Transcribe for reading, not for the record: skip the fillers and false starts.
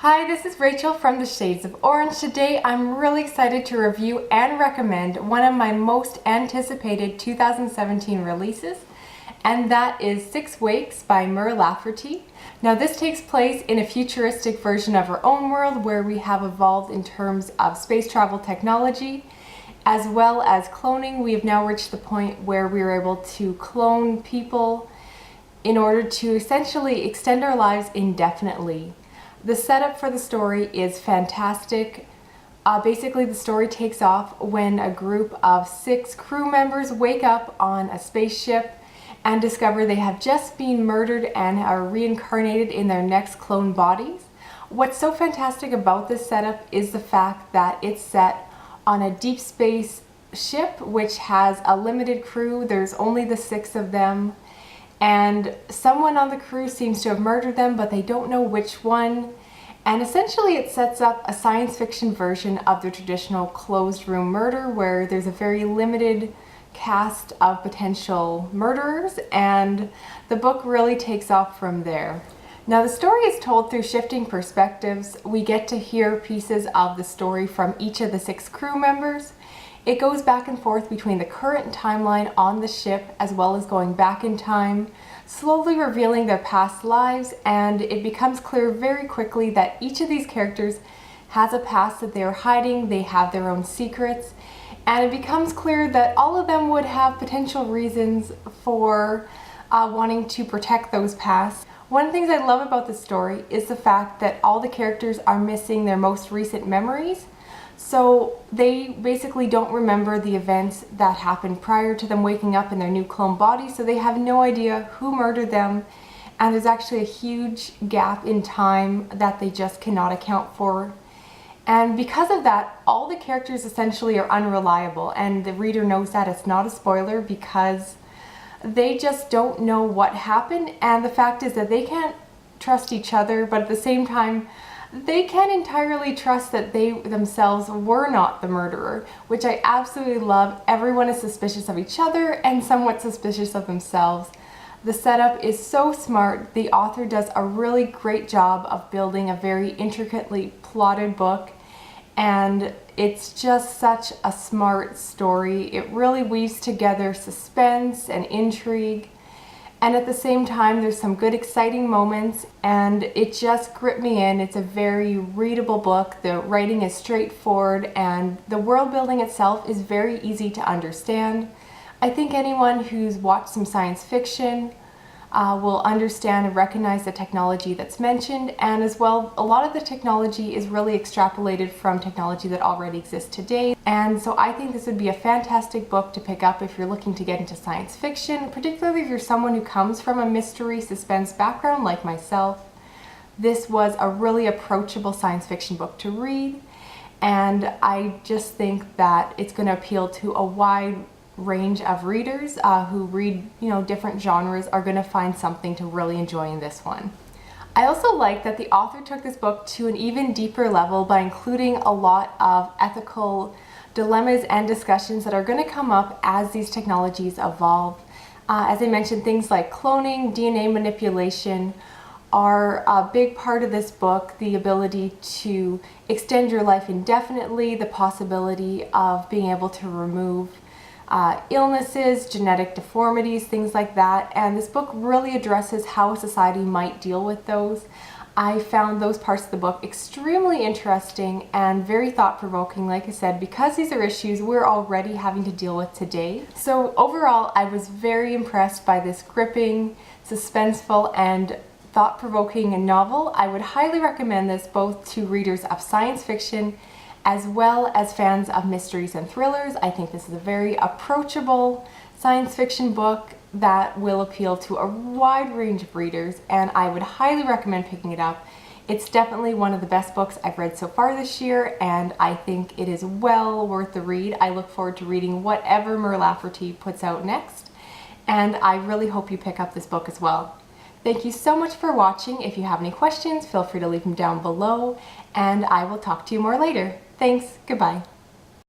Hi, this is Rachel from the Shades of Orange. Today I'm really excited to review and recommend one of my most anticipated 2017 releases, and that is 6 Wakes by Mur Lafferty. Now this takes place in a futuristic version of our own world where we have evolved in terms of space travel technology as well as cloning. We have now reached the point where we are able to clone people in order to essentially extend our lives indefinitely. The setup for the story is fantastic. Basically, the story takes off when a group of 6 crew members wake up on a spaceship and discover they have just been murdered and are reincarnated in their next clone bodies. What's so fantastic about this setup is the fact that it's set on a deep space ship which has a limited crew. There's only the 6 of them. And someone on the crew seems to have murdered them, but they don't know which one. And essentially it sets up a science fiction version of the traditional closed room murder where there's a very limited cast of potential murderers, and the book really takes off from there. Now the story is told through shifting perspectives. We get to hear pieces of the story from each of the 6 crew members. It goes back and forth between the current timeline on the ship as well as going back in time, slowly revealing their past lives, and it becomes clear very quickly that each of these characters has a past that they are hiding. They have their own secrets, and it becomes clear that all of them would have potential reasons for wanting to protect those pasts. One of the things I love about the story is the fact that all the characters are missing their most recent memories. So they basically don't remember the events that happened prior to them waking up in their new clone body, so they have no idea who murdered them, and there's actually a huge gap in time that they just cannot account for. And because of that, all the characters essentially are unreliable, and the reader knows that. It's not a spoiler because they just don't know what happened, and the fact is that they can't trust each other, but at the same time they can't entirely trust that they themselves were not the murderer, which I absolutely love. Everyone is suspicious of each other and somewhat suspicious of themselves. The setup is so smart. The author does a really great job of building a very intricately plotted book, and it's just such a smart story. It really weaves together suspense and intrigue, and at the same time there's some good exciting moments, and it just gripped me in. It's a very readable book. The writing is straightforward and the world building itself is very easy to understand. I think anyone who's watched some science fiction will understand and recognize the technology that's mentioned, and as well a lot of the technology is really extrapolated from technology that already exists today. And so I think this would be a fantastic book to pick up if you're looking to get into science fiction, particularly if you're someone who comes from a mystery suspense background like myself. This was a really approachable science fiction book to read, and I just think that it's going to appeal to a wide range of readers who read, different genres are going to find something to really enjoy in this one. I also like that the author took this book to an even deeper level by including a lot of ethical dilemmas and discussions that are going to come up as these technologies evolve. As I mentioned, things like cloning, DNA manipulation are a big part of this book. The ability to extend your life indefinitely, the possibility of being able to remove illnesses, genetic deformities, things like that. And this book really addresses how a society might deal with those. I found those parts of the book extremely interesting and very thought-provoking, like I said, because these are issues we're already having to deal with today. So overall, I was very impressed by this gripping, suspenseful, and thought-provoking novel. I would highly recommend this both to readers of science fiction as well as fans of mysteries and thrillers. I think this is a very approachable science fiction book that will appeal to a wide range of readers, and I would highly recommend picking it up. It's definitely one of the best books I've read so far this year, and I think it is well worth the read. I look forward to reading whatever Mur Lafferty puts out next, and I really hope you pick up this book as well. Thank you so much for watching. If you have any questions, feel free to leave them down below, and I will talk to you more later. Thanks. Goodbye.